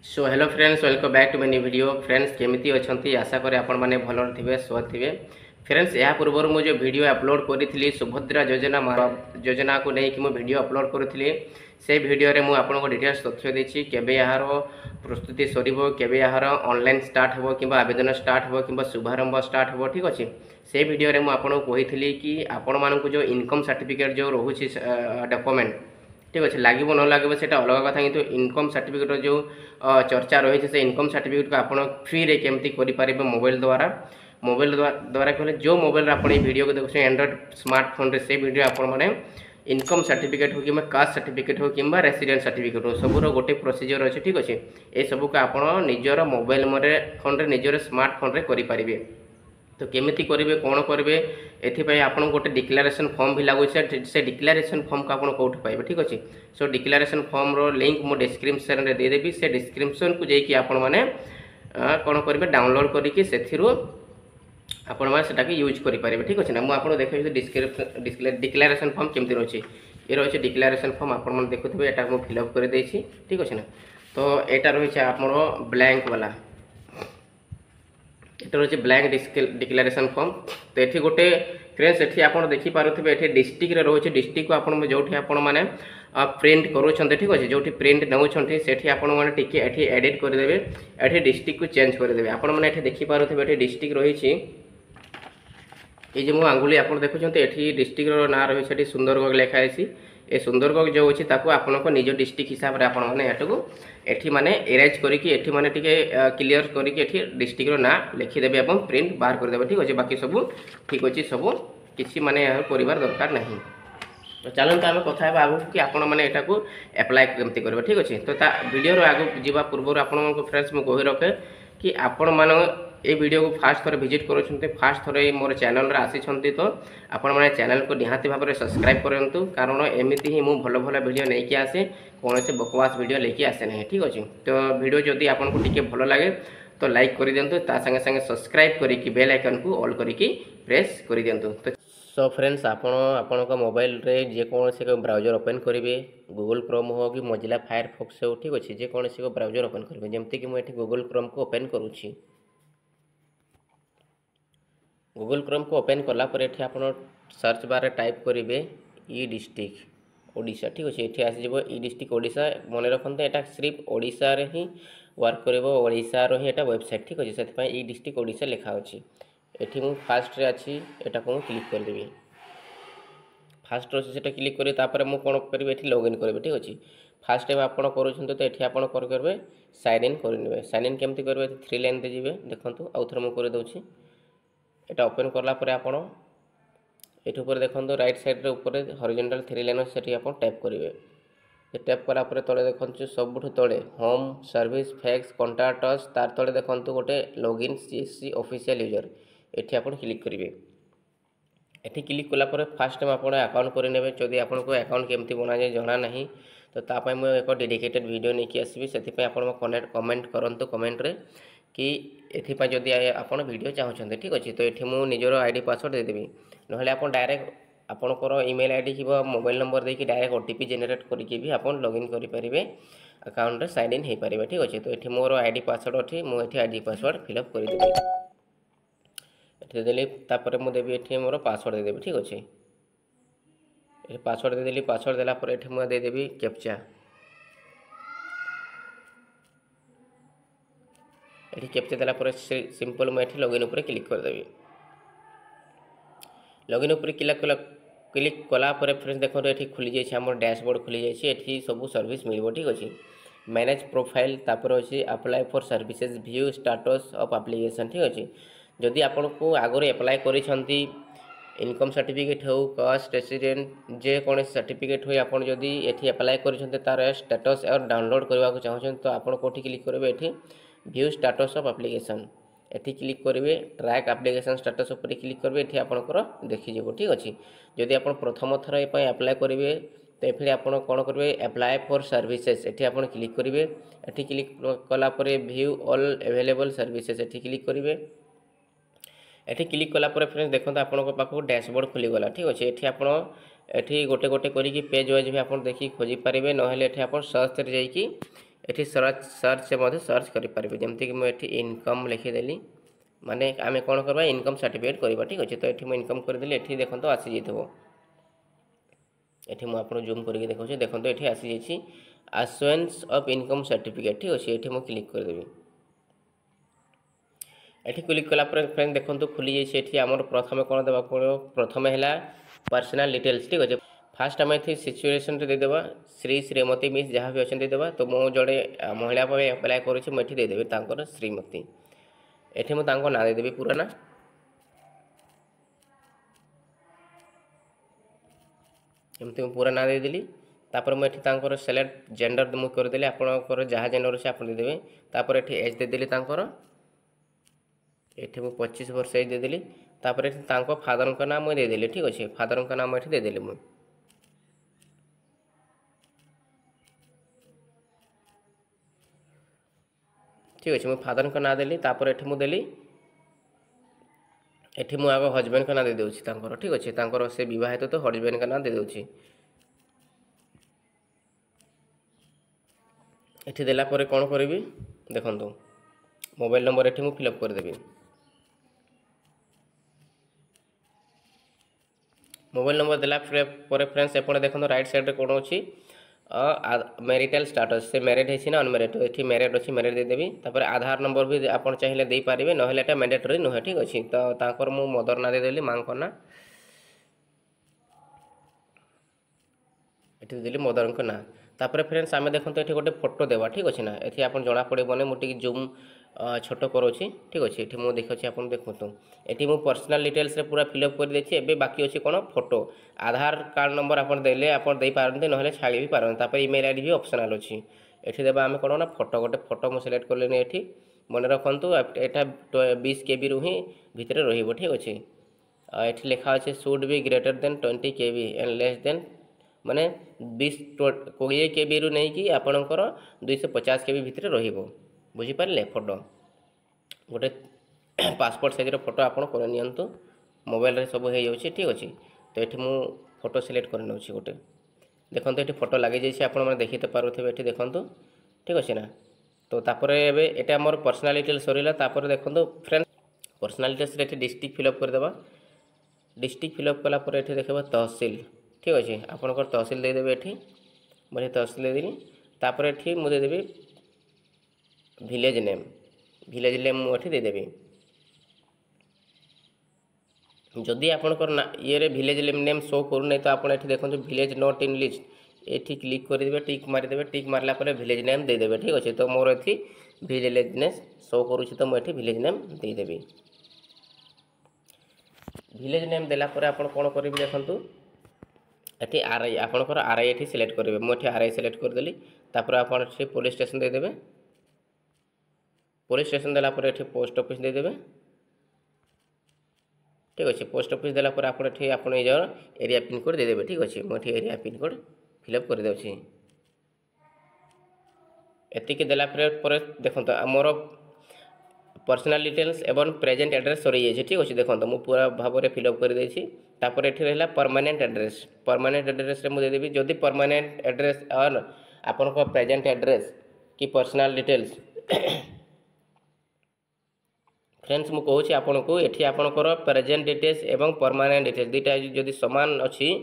So hello friends, welcome back to my new video. Friends केमिति अछंती, आशा करे आपण माने भलो थिबे, स्वस्थ थिबे। फ्रेंड्स या पूर्व मु जो वीडियो अपलोड करी सुभद्रा योजना को नहीं कि वीडियो अपलोड करी से वीडियो रे मु आपन को डिटेल्स तथ्य देछि केबे यार प्रस्तुति सरीबो, केबे यार ऑनलाइन स्टार्ट हो कि आवेदन स्टार्ट हो कि शुभारंभ स्टार्ट हो। ठीक अछि, से वीडियो रे मु आपन को कहिथिली कि आपण मानकु जो इनकम सर्टिफिकेट जो रहुछि डॉक्यूमेंट, ठीक अच्छे लगे न लगे से अलग कथा, किंतु इनकम सर्टिफिकेट जो चर्चा रही है इनकम सर्टिफिकेट को आप फ्री रे केमती करेंगे मोबाइल द्वारा कहले जो मोबाइल आप वीडियो को देखते एंड्रॉइड स्मार्टफोन से वीडियो आप इनकम सर्टिफिकेट हो कि कास्ट सर्टिफिकेट हो कि रेसिडेंट सर्टिफिकेट हो सबूर गोटे प्रोसीजर अच्छे। ठीक अच्छे, ये सबू को आप निजर मोबाइल फोन निजर स्मार्टफोन रे करेंगे। तो केमिति करेंगे कौन करेंगे एपाई आपन गोटे डिक्लेरेशन फॉर्म भी लगुच से डिक्लेरेशन फॉर्म को आपन कौट पाइबे। ठीक अच्छे, सो डिक्लेरेशन फॉर्म रो लिंक मो डिस्क्रिप्शन रे दे देबी। से डिस्क्रिप्शन को जाइए आपण माने कौन करेंगे डाउनलोड करके से आपण माने सेटा के यूज करि पारिबे। ठीक अच्छे ना, मु आपन देखै डिस्क्रिप्शन डिक्लेरेशन फॉर्म केमति रहछि, ये रही डिक्लेरेशन फॉर्म आपण माने देखुथिबे। एटा मु फिलअप कर देछि। ठीक अच्छे ना, तो एटा रही आपन ब्लैंक वाला, ये रही ब्लैंक डिक्लेरेशन फॉर्म। तो ये गोटे फ्रेंड्स ये आप देखिपे ये डिस्ट्रिक्ट रोचे, डिस्ट्रिक्ट को आप जो मैंने प्रिंट करूँ। ठीक अच्छे, जो प्रिंट नौकरी से आपटे एडिट करदे, ये डिस्ट्रिक्ट को चेंज करदे। आपने देखिपे ये डिस्ट्रिक्ट रही ये मो आंगुली आप देखुं ये डिस्ट्रिक्ट ना रही सुंदरगढ़ लिखाई। ए सुंदरगढ़ जो अच्छी आपण निज डिस्ट्रिक्ट हिसाब से आपठी माने एरेज करके माने क्लीयर करके डिस्ट्रिक्ट ना लिखिदेवे और प्रिंट बाहर करदे। ठीक अच्छे, बाकी सब ठीक अच्छे, सब किसी माने परिवार दरकार नहीं। तो चलते आम कथा आगू कि आपण मैंने यहाँ को एप्लाय केमती करेंगे। ठीक अच्छे, तो वीडियो आगू जावा पूर्व आपको फ्रेंड्स मुझे कही रखे कि आपण मान ये वीडियो को फास्ट थोड़े विजिट करुँच, फास्ट थोड़े मोर चैनल आसी, तो आपण मैंने चैनल को निहाती भाव में सब्सक्राइब करूँ, कारण एमती ही मुझे भल भल वीडियो नहीं कि आसे, कौन से बकवास वीडियो लेके आसे ना। ठीक अच्छे, तो वीडियो जदि आपको टी भल लगे तो लाइक कर दिंतु, संगे संगे सब्सक्राइब करके बेल आइकन को ऑल करके प्रेस कर दिंतु। तो सो फ्रेंड्स आपण मोबाइल रे जेकोसी ब्राउजर ओपन करेंगे, गूगल क्रोम हो कि मोजिला फायरफॉक्स हो। ठीक अच्छे, जेकोसी ब्राउजर ओपन करेंगे, जमती कि मुझे गूगल क्रोम को ओपन करुँची। गूगल क्रोम को ओपन कलापर ये आप सर्च बार टाइप करेंगे ई डिस्ट्रिक्ट ओडिशा। ठीक अच्छे, ये आसो ई डिस्ट्रिक्ट ओडिशा। मन रखते यहाँ सिर्फ ओडिशा रे ही वर्क कर, ओडिशार ही यहाँ वेबसाइट। ठीक अच्छे, से ई डिस्ट्रिक्ट ओडिशा लिखा अच्छी। ये मुझे फास्ट रे अच्छी यहाँ को क्लिक करदेवी। फास्ट अच्छे से क्लिक कर मुझे कौन करी ये लॉगिन करेंगे। ठीक अच्छे, फास्ट टाइम आप करुँच तो ये आप करेंगे साइन इन करेंगे। साइन इन केमती करेंगे 3 लाइन दे जाए, देखो आउ थे मुझे करदे। एटा ओपन करला आपण एठू पर देखो राइट साइड रे ऊपर हॉरिजॉन्टल 3 लाइन से आप टैप करेंगे। टैप कला तले देखो सबुठ तले होम सर्विस फैक्स कंटाक्टस, तार तले देखो गोटे लॉगिन सीएससी ऑफिशियल यूजर, ये आप क्लिक करेंगे। ये क्लिक कला फास्ट टाइम आप अकाउंट करेंगे। जदि आपको अकाउंट केमती बना जाए जना नहीं, तो तापाई मुझे एक डेडिकेटेड वीडियो नहीं कि आसबि, से आप कमेंट करूँ कमेंट रे कि एथिपाई जदि आप वीडियो चाहते। ठीक अच्छे, तो ये मुझे निजर आईडी पासवर्ड देदेवी, ना आप डायरेक्ट आपंकर इमेल आईडी कि मोबाइल नंबर देकी डायरेक्ट ओटीपी जेनेरेट करके भी आप लॉगिन करेंगे, अकाउंट साइन इन हो पारे। ठीक अच्छे, तो ये मोर आईडी पासवर्ड अच्छी, मुझे आईडी पासवर्ड फिलअप करदेवी। ये देली मुझे देवी ये मोर पासवर्ड देदेवी। ठीक अच्छे, ये पासवर्ड देदेली। पासवर्ड देलापर ये मुझे देदेवी कैप्चा। ये कैप्चा देलापर सिंपल मुझे लॉगिन उपर क्लिक करदेवी। लॉगिन उपर क्लिक कला फ्रेंड्स देखो ये खुली जाइए, आम डैशबोर्ड खुली जाइए, ये सब सर्विस मिल। ठीक अच्छे, मैनेज प्रोफाइल तापर अच्छे apply for services, view status of application. ठीक अच्छे, जदि आपको आगुरी एप्लाय करिसेंती इनकम सर्टिफिकेट हो कास्ट रेसिडेंट जेकोसी सर्टिफिकेट हो, आप जदि ये एप्लाय करिसेंते तार स्टेटस और डाउनलोड करने को चाहते तो आप कौटी क्लिक करेंगे, ये व्यू स्टाटस ऑफ एप्लीकेशन ये क्लिक करेंगे। ट्रैक एप्लीकेशन स्टेटस उपर क्लिक करेंगे, ये आपंकर देखीज। ठीक अच्छे, जदि आप प्रथम थर ये एप्लाय करेंगे तो फिर आप कौन करेंगे एप्लाय फॉर सर्विसेज, ये आप क्लिक करेंगे। ये क्लिक कलापर व्यू ऑल अवेलेबल सर्विसेज ये क्लिक करेंगे। ये क्लिक कलापर फ्रेंड्स देखो आपको डैशबोर्ड खुलीगला। ठीक अच्छे, ये आप गोटे गोटे करके पेज वाइज भी आप देखिए खोजी पारे, ना ये आप सर्च जाकि एठी सर्च से मध्य सर्च करि पारिबे जेमति कि म एठी इनकम लिखि देली माने आमे कोन करबा इनकम सर्टिफिकेट करबा ठीक अछि। तो एठी म इनकम कर देली एठी देखंतो आसी जेतबो एठी म आपन जूम करके देखौछे देखंतो एठी आसी जेछि एश्योरेंस ऑफ इनकम सर्टिफिकेट ठीक अछि। एठी म क्लिक कर देबी एठी क्लिक कला पर फ्रेंड देखंतो खुली जेछि एठी हमर प्रथमे कोन देबा पड़ो प्रथमे हैला पर्सनल डिटेल्स ठीक अछि। फास्ट आम एथि सिचुएसन दे देबा श्री श्रीमती मिस जहाँ भी अच्छे देदेबा तो मो जड़े महिला भाव एप्लाय करुँच मुझे देदेवि तांकर श्रीमती एठी मु तांको ना देदेवि पूरा ना एमती मु पूरा ना देदेली तापर मु एठी तांकर सेलेक्ट जेंडर मु कर देली आपनकर जहाँ जेंडर से आपन देदेबे तापर एठी एज देदेली तांकर एठी मु 25 वर्ष एज देदेली तापर एठी तांको फादर का नाम मु देदेली ठीक अछि। फादर का नाम एठी देदेली मु ठीक अच्छे मुझे फादर का ना देली तापर एठी मु देली एठी मु आगो हजबैंड का ना दे देउछि तांकर ठीक अच्छे तांकर से विवाहित तो हजबैंड का ना दे देउछि एठी देला परे कोन करबी देखंतु मोबाइल नंबर एठी मु फिलअप कर देबी मोबाइल नंबर देला परे फ्रेंड्स एपणे देखंतु राइट साइड रे कोन अछि मैरिटल स्टेटस से मैरिड है ना अनमैरिड तो ये मैरिड अच्छी मैरिड देदेवी तापर आधार नंबर भी आप चाहिए दे पारे ना एटा मैंडेटरी नुहे ठीक अच्छे। तो तांकर मु मदर ना देदेली माँ को ना ये देली मदर को ना तापर फ्रेंड्स आम देखते ये गोटे फोटो देवा ठीक अच्छे ना ये आप जना पड़े मुझे जूम छोट करोची ठीक अच्छे ये मुझे देखी आप देखो ये मुझे पर्सनल डिटेल्स रे पूरा फिलअप कर देछि एबे बाकी अच्छे कौन फोटो आधार कार्ड नंबर आप देले आप दे पारते ना छाड़ी भी पारते इमेल आईडी भी ऑप्शनल अच्छी ये देवा आम कौन ना फोटो गोटे फोटो मुझे सिलेक्ट कले ये मन रखु यहाँ 20 KB रु ही भितर रही ठीक अच्छे। ये लिखा अच्छे should be greater than 20 KB and less than माने 20 KB रु नहीं कि आपणकर 250 KB भितर रहिबो बुझिपारे फोटो गोटे पासपोर्ट साइज फोटो आप नियंतु मोबाइल रे सब हो जाऊँगी ठीक अच्छे। तो ये मु फोटो सिलेक्ट कर नौछि गोटे देखो ये फोटो लगे जाइए आप देखी तो पारे ये देखो ठीक अच्छे ना। तो तापर एटा मोर पर्सनल डिटेल्स सरीला तापर देखो फ्रेंड पर्सनल डिटेल्स रे डिस्ट्रिक्ट फिलअप कर देबा डिस्ट्रिक्ट फिलअप कला पर ये देखा तहसिल ठीक अच्छे आपंकर तहसिल देदेवे ये मुझे तहसिल देदेली तापर ये मुझे देदेवी भिलेज नेम मुझे देदेवी जदि आपंकर ना ये भिलेज नेम शो करूना तो आप देखो भिलेज नॉट इन लिस्ट ये क्लिक करदे टिक मारिदेवे टिक मारला भिलेज नेम देदेवे ठीक अच्छे। तो मोर ये भिलेज ने शो करुँच तो मुझे भिलेज नेम देदेवी भिलेज नेम देलापर आप कौन करेंगे देखो ये RI आपंकर RI ये सिलेक्ट करेंगे मुझे RI सिलेक्ट करदेली तापर आप पुलिस स्टेशन देदेवे पुलिस स्टेशन देलापर ये पोस्ट ऑफिस देदेवे ठीक अच्छे। पोस्ट ऑफिस देलापर आप एरिया पिन कोड देदेवे ठीक अच्छे मुझे एरिया पिन कोड फिलअप कर देउछि एतिके देला पर देखो मोर पर्सनल डिटेल्स एवं प्रेजेंट एड्रेस सरी जाइए ठीक अच्छे। देखो मुझे पूरा भाव में फिलअप कर देछि तापर ये रहा परमानेंट एड्रेस रे मुझे देवी जदि परमानेंट एड्रेस और आपन को प्रेजेंट एड्रेस कि पर्सनल डिटेल्स फ्रेंड्स मु कहूँ आपन को ये आपंकर प्रेजेंट डिटेल्स एवं परमानेंट डिटेल्स दुईटा जदि सामान अच्छी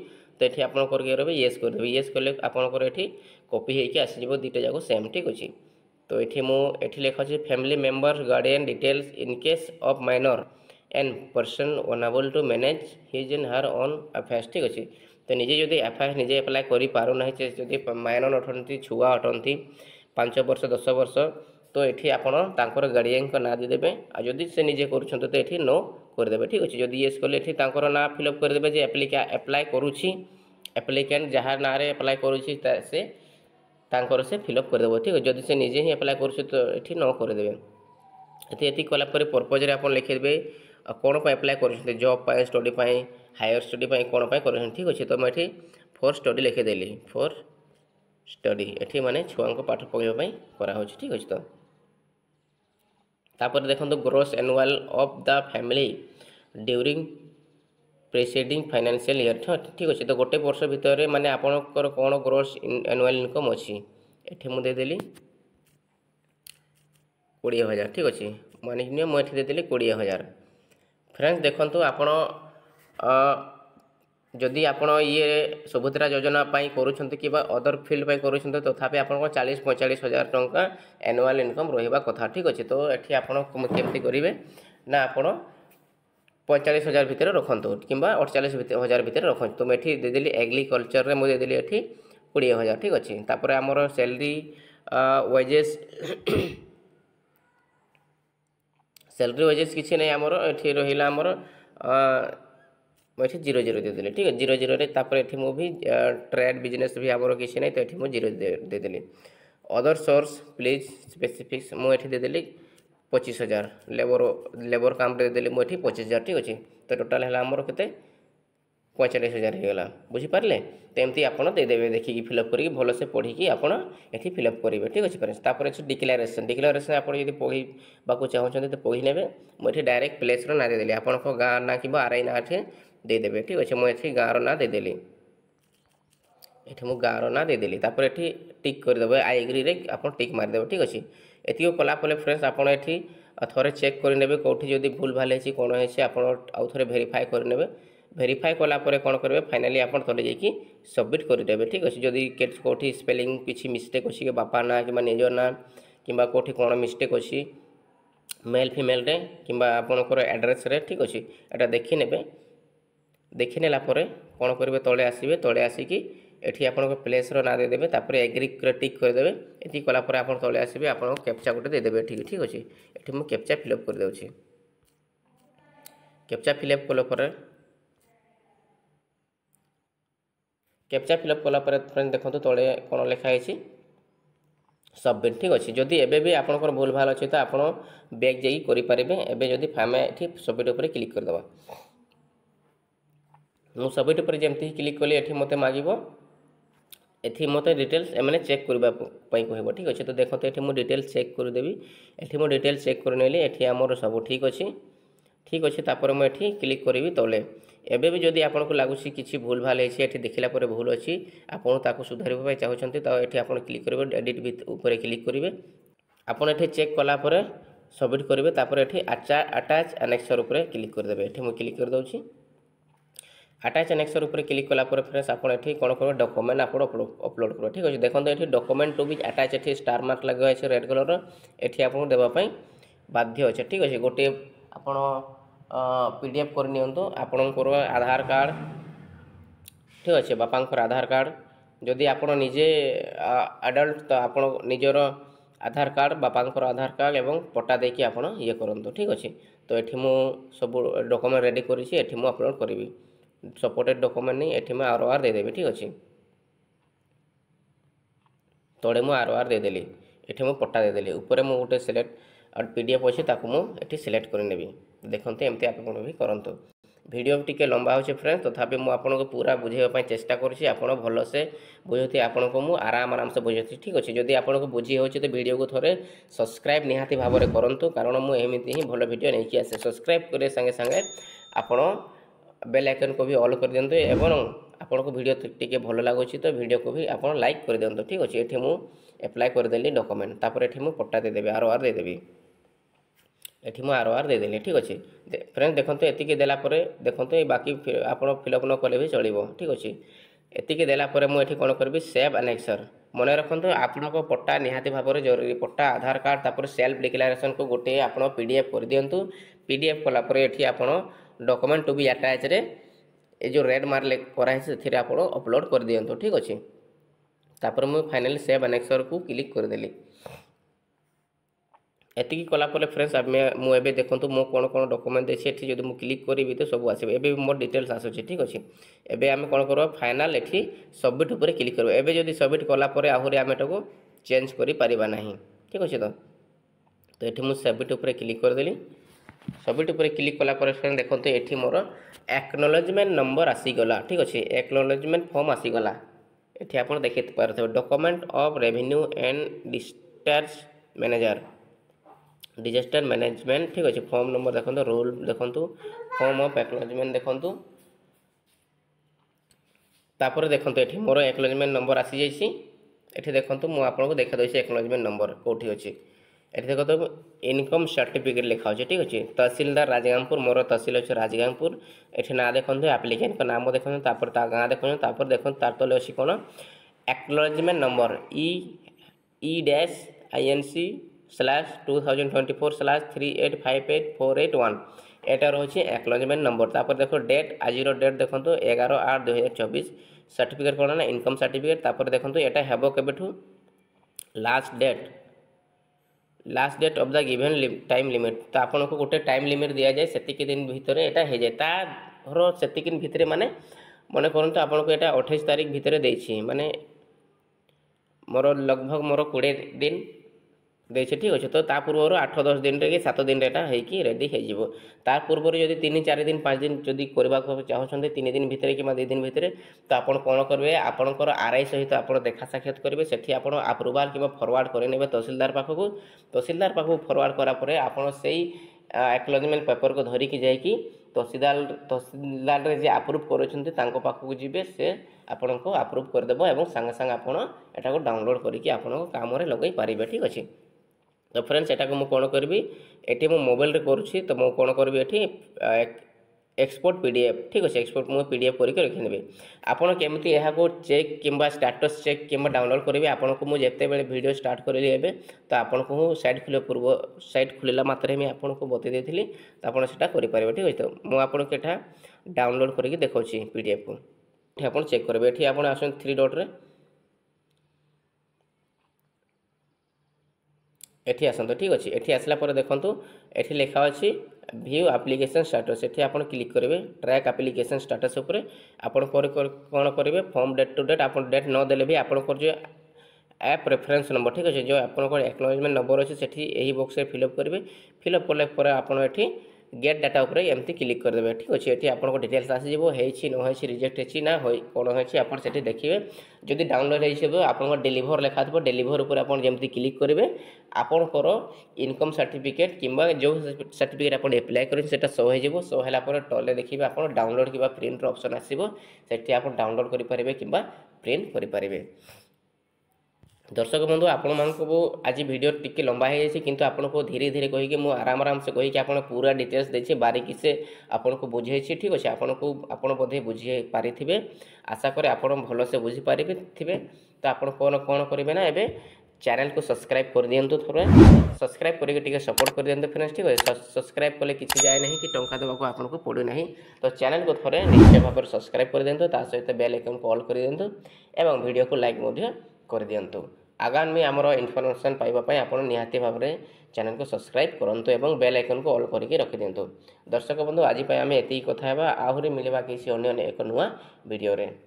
तो ये आप रहे येस करदेवे येस कले आपंकर ये कॉपी होकर आसीज दुईटा जाक सेम ठीक अच्छे। तो ये लिखा अच्छे family members guardian details in case of minor and person unable to manage his and her own affairs ठीक अच्छे। तो निजे जदि अफेयर्स निजे एप्लाय कर पारना जदि माइनर अटंती छुआ अटंती 5 वर्ष 10 वर्ष तो ये आपंकर गार्डियन का ना देदेवे आदि से निजे कर तो ये नो करदे ठीक अच्छे। जदि येस कले ये ना फिलअप करदे जे एप्लाय करुँची एप्लिकेंट जहाँ ना एप्लाय करुँची से तांकर से फिलअप करदेव ठीक है। जदि से निजे ही एप्लाय कर तो ये न करदे ये कलापर पर्पज आप लिखिदे कौन पर एप्लाय कर जॉब पाए स्टडी पाए हायर स्टडी पाए कौन पर कर ठीक अच्छे। तो मुझे फॉर स्टडी लिखिदेली फॉर स्टडी ये माने छुआ को पाठ पढ़ाई कराई ठीक अच्छे। तो तापर देखो gross annual of the family during preceding financial year ठीक अच्छे। तो गोटे वर्ष भितर माने आपंकर कौन ग्रोस एनुअल इनकम अच्छी ये मुझे देदेली 20,000 ठीक अच्छे मानिक मुझे देदेली 20,000 फ्रेंड्स देखो आपण जदि आपण ये सुभद्रा योजना करुँच कि अदर फिल्ड करुँच तथापि आप 40-45,000 टंका एनुअल इनकम रहा कथा ठीक अच्छे तो ये आपमती करेंगे ना आप 45,000 भितर रखु कि 48,000 भितर रखु तो मुझे देदेली एग्रीकल्चर में मुझे देदेली ये 20,000 ठीक अच्छे तापर आमर सैलरी वेजेस सैलरी वेजेस किसी नहीं आमर ये रहा आमर मुझे 0-0 देदेली ठीक है 0-0 ये मुझे ट्रेड बिजनेस भी आमर किसी नहीं तो ये मुझे 0 देदेली अदर सोर्स प्लीज स्पेसिफिक्स मुझे देदेली 25,000 लेबर काम देदेली मुझे 25,000 ठीक अच्छे तो टोटाल है आमर के 45,000 होगा बुझीपारे तो एमती आपड़ देदेवे देखिए फिलअप करके भलसे पढ़ी आपड़ ये फिलअप करेंगे ठीक अच्छे फ्रेंड्स तापर अच्छे डिक्लेरेसन आप पढ़ा चाहते तो पढ़ी ने मुझे डायरेक्ट प्लेस ना देदेली आपण गाँ ना कि आरआई ना देदेवे ठीक अच्छे मुझे गाँव ना देदेली ये मुझे गाँव ना देदेली तापर ये टिक करदे आई एग्री रे आप टिक मारिदेवे ठीक अच्छे ये कलापर फ्रेंड्स आपड़ ये थोड़े चेक करेंगे कौटी जदि भूल भाल है कौन है आप आउ थे भेरीफाए करेंगे भेरीफाए कलापर कौन करेंगे फाइनाली आप तले जाकि सबमिट करदेवे ठीक अच्छे जदि कौटी स्पेलिंग किसी मिस्टेक अच्छी बापा ना कि निज ना कि कौटी कौन मिस्टेक अच्छी मेल फिमेल रे कि आपंकर एड्रेस रे ठीक अच्छे यहाँ देखी नेला कौन करेंगे तले आसवे तले आसिकी ये आप प्लेस ना देदेवे तापर एग्री टिक करदेवे ये कलापर आप तले आसवे आप कैप्चा गोटे देदेवे ठीक अच्छे ये मुझे कैप्चा फिलअप करदे कैप्चा फिलअप कलापर कैप्चा फिलअप कलापर फ्रेंड देखो तले कौन लिखाई सबमिट ठीक अच्छे जदि एबे भी आपंकर भूल भाल अच्छे तो आप बैक जाइए करेंगे एबे जदि आम ये सबमिट उपर क्लिक करदे मु सबमिट उपर जमती क्लिक कली ये मत मांगो ये मत डिटेल्स एम चेक करने कह ठीक अच्छे तो देखो ये मुझे डिटेल्स चेक करदेवी ये मुझे डिटेल्स चेक कर ये आमर सब ठीक अच्छे तापर मुझे क्लिक करी तले एबे भी जदि आपको लगुच कि भूल भाल है देखला भूल अच्छी आपको सुधार चाहते तो ये आप क्लिक करेंगे एडिट उपर क्लिक करेंगे आपड़ ये चेक कलापर सबमिट करेंगे तापर ये अटैच एनेक्सर उपर क्लिक करदेवे ये मुझे क्लिक कर दूँ अटैच एनेक्सर उपर क्लिक कलापर फ्रेंड्स आप ये कौन करेंगे डॉक्यूमेंट आप अपलोड करेंगे ठीक अच्छे देखो ये डॉक्यूमेंट टू बी अटैच ये स्टार मार्क लगे है रेड कलर ये आपको देवाई बाध्य अच्छे ठीक अच्छे गोटे आपण पीडीएफ करनी आपणकर आधार कार्ड ठीक अच्छे बापांकर आधार कार्ड जदि आप निजे एडल्ट तो आप निजर आधार कार्ड बापांकर आधार कार्ड एवं पट्टा देकी आप ये करूँ ठीक अच्छे तो ये मुझे सब डॉक्यूमेंट रेडी करी अपलोड करी सपोर्टेड डॉक्यूमेंट नहीं ये मुझे आर देदेवी ठीक अच्छे तले मुझे आर देदेली ये मुझे पट्टा देदेली ऊपर मुझे गोटे सिलेक्ट पीडीएफ अच्छे ये सिलेक्ट करनेबी देखते एमती आप भी करंतु वीडियो टिके लंबा हो फ्रेंड्स तथापि मुझे आपको पूरा बुझेगा चेष्टा करुँची भलसे बुझे आपन को मुझे आराम से बुझे ठीक अच्छे जदि आपको बुझी हो तो वीडियो को थोड़े सब्सक्राइब निहाती भाव में करूँ कारण मुझे एमती ही भल वीडियो नहीं आसे सब्सक्राइब करे संगे संगे आपण बेल आइकन को भी ऑल कर दिंतु एवं आपन को वीडियो टिके भल लगुच तो वीडियो को भी आप लाइक कर दिंतु ठीक अच्छे ये मुझे एप्लाय करदेली डॉक्यूमेंट तापर ये मुझे पट्टा देदेवी आर देदेवी ये मुझे आर देदेली ठीक अच्छे फ्रेंड्स देखते ये देलापर देखते बाकी आप फिलअप न कले भी चलो ठीक अच्छे ये देलापर मुझे कौन करी सेव एनेक्सर मन रखते आपण पट्टा निहाती भाव में जरूरी पट्टा आधार कार्ड तापर सेल्फ डिक्लेरेशन को गोटे आप पीडीएफ कर दिंतु पीडीएफ कलापर ये आप डॉक्यूमेंट टू बी अटैच रे ये जो रेड मार्क कराई से आप अपलोड कर दिंतु ठीक अच्छे तापर मुझे फाइनली सेव एनेक्सर को क्लिक करदेली एति कलापर फ्रेंड्स मुझे देखो मो कौन कौन डॉक्यूमेंट देसी ये जो क्लिक करी तो सब आसो ए मोर डिटेल्स आसूँ ठीक अच्छे एबे आम कौन कर फाइनाल ये सबमिट उपर क्लिक कर एबे जदि सबमिट कलापर आहरी आम एटा चेंज करा ना ठीक अच्छे तो ये मुझे सबमिट उपर क्लिक करदेली सबमिट उपर क्लिक कलापर फ्रेंड देखते ये मोर एक्नोलेजमेंट नंबर आसीगला ठीक अच्छे एक्नोलेजमेंट फॉर्म आसीगला ये आप देखी पारे document of revenue and discharge manager disaster management ठीक अच्छे फॉर्म नंबर देखो रोल देखो फॉर्म ऑफ एक्नोलेजमेंट देखो तापर देखो ये मोर एक्नोलेजमेंट नंबर आसी जाइए ये देखो मुझे आपको देखा दूसरी एक्नोलेजमेंट नंबर कौटी अच्छे ଏଠି ଦେଖନ୍ତୁ ଇନକମ୍ सर्टिफिकेट लिखा होचे ठीक अछि तहसीलदार राजगांगपुर मोर तहसील अछि राजगांगपुर एठी ना देखंतु एप्लिकेंट का नाम देखंतु तापर ता गां देखंतु तापर देखंतु तार तले अछि कोन एक्नॉलेजमेंट नंबर E-INC/2024/3858481 एटा रहछि एक्नॉलेजमेंट नंबर तापर देखो डेट आजिरो डेट देखंतु 11/8/2024 सर्टिफिकेट कोन ना इनकम सर्टिफिकेट तापर देखंतु एटा हेबो केबेठु last date of the given time limit तो आपन को गोटे टाइम लिमिट दिया जाए सेतिक दिन भीतर एटा हे जाए तार सेतिक दिन भीतर माने मने करंतु आपन को एटा 28 तारिख भीतर देछि माने मोर लगभग मोर 20 दिन देछि ठीक अछि तो ता पूर्व 8-10 दिन रे कि 7 दिन रेटा हे कि रेडी हे जिवो तार पूर्व यदि 3-4 दिन 5 दिन जदि करबा को चाहछन्ते 3 दिन भीतर कि 2 दिन भीतर तो आपन कोन करबे आपनकर आरआई सहित आपन देखा साक्षात करबे सेठी आपन अप्रूवल कि फॉरवर्ड करे नेबे तहसीलदार पाखो फॉरवर्ड करा परे आपन सेही एक्नॉलेजमेंट पेपर को धरि कि जाय कि तहसीलदार रे जे अप्रूव करछन्ते तांको पाखो जिबे से आपन को अप्रूव कर देबो एवं संगे संगे आपन एटा को डाउनलोड करि कि आपन को काम रे लगै पारिबे ठीक अछि तो फ्रेंड्स एटा को मु कोन करबी एटी मो मोबाइल रे करूछि तो मु कोन करबी एटी एक्सपोर्ट पीडीएफ ठीक अछि एक्सपोर्ट मु पीडीएफ करि के रखि नेबे आपन केमति एहा को चेक किंबा स्टेटस चेक किंबा डाउनलोड करबे आपन को मु जेते बेले वीडियो स्टार्ट करली एबे तो आपन को साइट खुले पूर्व साइट खुलेला मात्रे में आपन को बते देथिली तो आपन सेटा करि पारिबे ठीक अछि तो मु आपन के एटा डाउनलोड करि के देखौछि पीडीएफ को एठी आपन चेक करबे एठी आपन आसन 3 डॉट रे एठी आसंतो ठीक अछि एठी आसला पर देखंतु एठी लिखा अछि व्यू एप्लीकेशन स्टेटस एठी आपण क्लिक करिवे ट्रैक एप्लीकेशन स्टेटस ऊपर आपण कोन करिवे फॉर्म डेट टू डेट आपण डेट न देले भी आपण को जो ऐप रेफरेंस नंबर ठीक अछि जो आपण को एक्नॉलेजमेंट नंबर अछि सेठी एही बॉक्स रे फिल अप करिवे फिल अप करले पर आपण एठी गेट डाटा ऊपर एमती क्लिक कर देबे ठीक अछि एठी आपण को डिटेल्स आसी जेबो हेछि न हेछि रिजेक्ट हेछि ना होय कोन हेछि आपण सेठी देखिबे जदि डाउनलोड हेछबो आपण को डिलीवर लेखा थबो डिलीवर ऊपर आपण जेमती क्लिक करिवे आपण को इनकम सर्टिफिकेट किंबा जो सर्टिफिकेट आपण अप्लाई करिन सेटा शो हे जेबो शो हला पर टले देखिबे आपण डाउनलोड किबा प्रिंट रो ऑप्शन आसीबो सेठी आपण डाउनलोड करि परिबे किंबा प्रिंट करि परिबे दर्शक बंधु आपण मानको आज वीडियो टिके लंबा है जाय किंतु आपण को धीरे धीरे कहि के मु आराम से कहि के आपण पूरा डिटेल्स दै छी बारीकी से आपण को बुझै छी ठीक अछि आपण बोधे बुझी पारिथिबे आशा करे आपण भलो से बुझी पारिबे थिबे तो आपण कोन करिवे ना एबे चैनल को सब्सक्राइब कर दियंतु थोड़े सब्सक्राइब करके टिके सपोर्ट कर दियंतु फ्रेंड्स ठीक है सब्सक्राइब कले किछि जाय नहीं कि टंका देबा को आपण को पड़े नहीं तो चैनल को थोड़े निश्चय भाव सब्सक्राइब कर दियंतु ता सहित बेल आइकन को ऑल कर दियंतु एवं वीडियो को लाइक मध्य कर दियंतु आगामी आमर इनफॉरमेशन पाइबा पय आपण निहाती भाव में चैनल को सब्सक्राइब करंतु एवं बेल आइकन को ऑल करके रखि दियंतु दर्शक बंधु आज आम एति कथा हेबा आहुरी मिलवा किसी अन्य एक नुआ वीडियो रे।